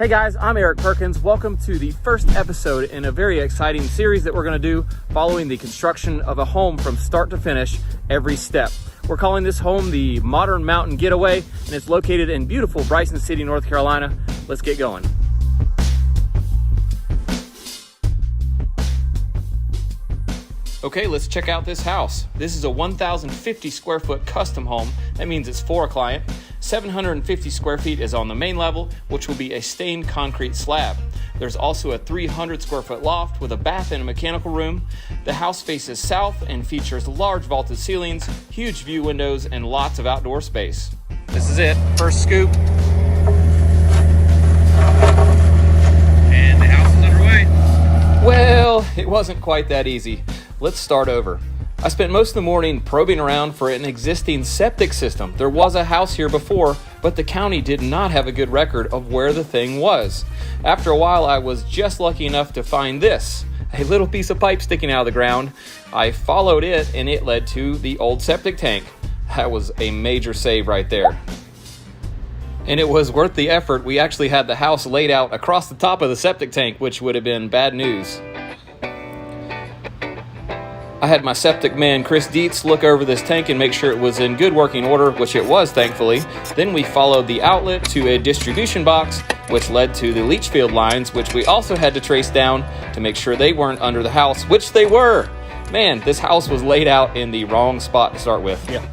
Hey guys, I'm Eric Perkins. Welcome to the first episode in a very exciting series that we're going to do following the construction of a home from start to finish, every step. We're calling this home the Modern Mountain Getaway, and it's located in beautiful Bryson City, North Carolina. Let's get going. Okay, let's check out this house. This is a 1,050 square foot custom home. That means it's for a client. 750 square feet is on the main level, which will be a stained concrete slab. There's also a 300 square foot loft with a bath and a mechanical room. The house faces south and features large vaulted ceilings, huge view windows, and lots of outdoor space. This is it, first scoop. And the house is underway. Well, it wasn't quite that easy. Let's start over. I spent most of the morning probing around for an existing septic system. There was a house here before, but the county did not have a good record of where the thing was. After a while, I was just lucky enough to find this, a little piece of pipe sticking out of the ground. I followed it, and it led to the old septic tank. That was a major save right there. And it was worth the effort. We actually had the house laid out across the top of the septic tank, which would have been bad news. I had my septic man, Chris Dietz, look over this tank and make sure it was in good working order, which it was, thankfully. Then we followed the outlet to a distribution box, which led to the leach field lines, which we also had to trace down to make sure they weren't under the house, which they were. Man, this house was laid out in the wrong spot to start with. Yeah.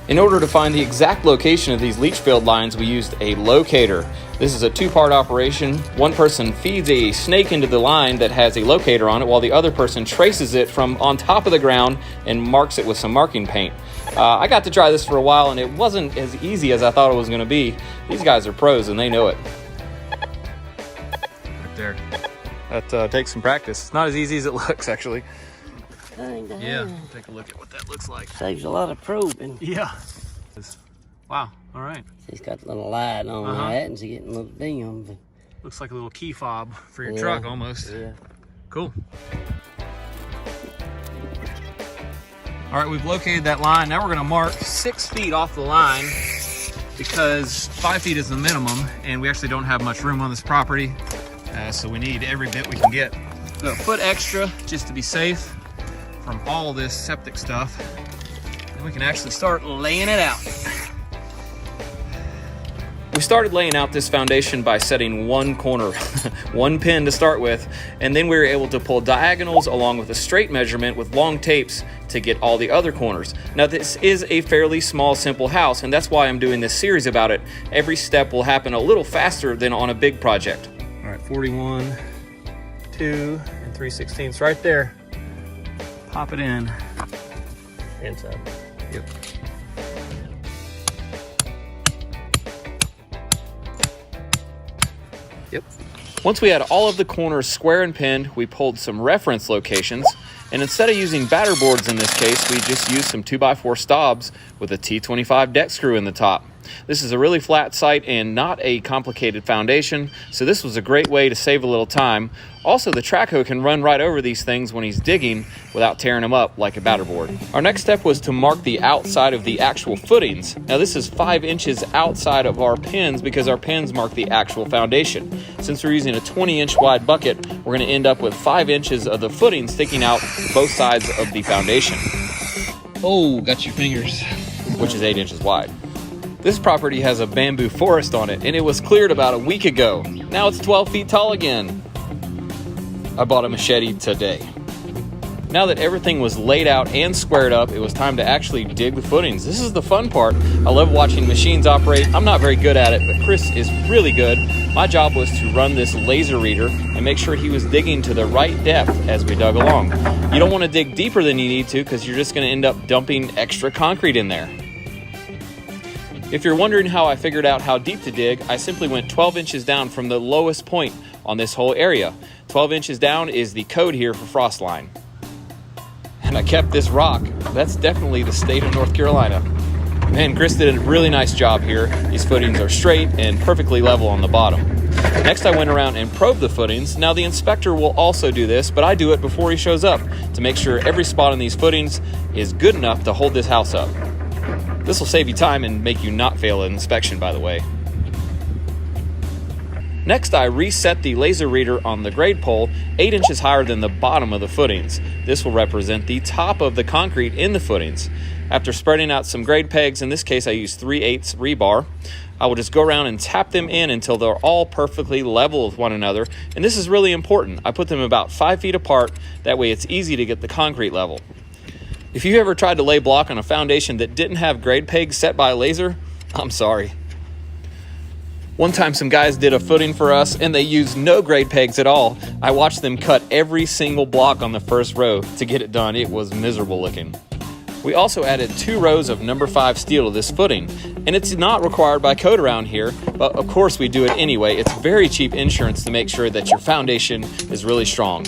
In order to find the exact location of these leach field lines, we used a locator. This is a two-part operation. One person feeds a snake into the line that has a locator on it, while the other person traces it from on top of the ground and marks it with some marking paint. I got to try this for a while, and it wasn't as easy as I thought it was going to be. These guys are pros, and they know it. Right there. That takes some practice. It's not as easy as it looks, actually. Yeah, take a look at what that looks like. Saves a lot of probing. Yeah. Wow, all right. He's got a little light on that, and she's getting a little dim. Looks like a little key fob for your truck, almost. Yeah. Cool. All right, we've located that line. Now we're gonna mark 6 feet off the line because 5 feet is the minimum, and we actually don't have much room on this property, so we need every bit we can get. So a foot extra just to be safe from all this septic stuff, and we can actually start laying it out. We started laying out this foundation by setting one corner, one pin to start with, and then we were able to pull diagonals along with a straight measurement with long tapes to get all the other corners. Now this is a fairly small, simple house, and that's why I'm doing this series about it. Every step will happen a little faster than on a big project. All right, 41, 2, and 3/16 right there. Pop it in. Inside. Yep. Yep. Once we had all of the corners square and pinned, we pulled some reference locations, and instead of using batter boards in this case, we just used some 2x4 stobs with a T25 deck screw in the top. This is a really flat site and not a complicated foundation, so this was a great way to save a little time. Also, the track hoe can run right over these things when he's digging without tearing them up like a batter board. Our next step was to mark the outside of the actual footings. Now this is 5 inches outside of our pins because our pins mark the actual foundation. Since we're using a 20-inch wide bucket, we're going to end up with 5 inches of the footing sticking out both sides of the foundation. Oh, got your fingers. Which is 8 inches wide. This property has a bamboo forest on it, and it was cleared about a week ago. Now it's 12 feet tall again. I bought a machete today. Now that everything was laid out and squared up, it was time to actually dig the footings. This is the fun part. I love watching machines operate. I'm not very good at it, but Chris is really good. My job was to run this laser reader and make sure he was digging to the right depth as we dug along. You don't want to dig deeper than you need to because you're just going to end up dumping extra concrete in there. If you're wondering how I figured out how deep to dig, I simply went 12 inches down from the lowest point on this whole area. 12 inches down is the code here for frost line. And I kept this rock. That's definitely the state of North Carolina. Man, Chris did a really nice job here. These footings are straight and perfectly level on the bottom. Next, I went around and probed the footings. Now the inspector will also do this, but I do it before he shows up to make sure every spot on these footings is good enough to hold this house up. This will save you time and make you not fail an inspection, by the way. Next, I reset the laser reader on the grade pole 8 inches higher than the bottom of the footings. This will represent the top of the concrete in the footings. After spreading out some grade pegs, in this case I use 3/8 rebar, I will just go around and tap them in until they're all perfectly level with one another. And this is really important. I put them about 5 feet apart, that way it's easy to get the concrete level. If you ever tried to lay block on a foundation that didn't have grade pegs set by laser, I'm sorry. One time some guys did a footing for us and they used no grade pegs at all. I watched them cut every single block on the first row to get it done. It was miserable looking. We also added 2 rows of number 5 steel to this footing, and it's not required by code around here, but of course we do it anyway. It's very cheap insurance to make sure that your foundation is really strong.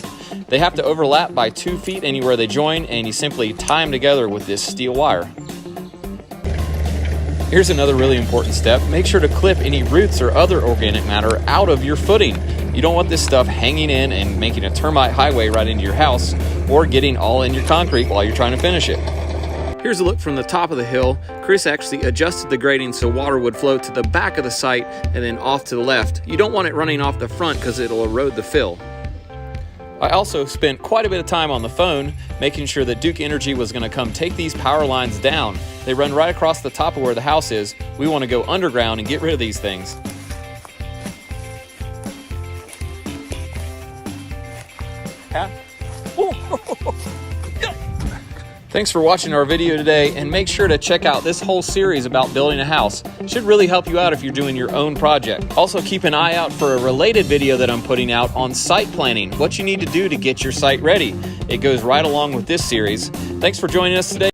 They have to overlap by 2 feet anywhere they join, and you simply tie them together with this steel wire. Here's another really important step. Make sure to clip any roots or other organic matter out of your footing. You don't want this stuff hanging in and making a termite highway right into your house, or getting all in your concrete while you're trying to finish it. Here's a look from the top of the hill. Chris actually adjusted the grading so water would flow to the back of the site and then off to the left. You don't want it running off the front because it'll erode the fill. I also spent quite a bit of time on the phone making sure that Duke Energy was going to come take these power lines down. They run right across the top of where the house is. We want to go underground and get rid of these things. Huh? Thanks for watching our video today, and make sure to check out this whole series about building a house. It should really help you out if you're doing your own project. Also, keep an eye out for a related video that I'm putting out on site planning, what you need to do to get your site ready. It goes right along with this series. Thanks for joining us today.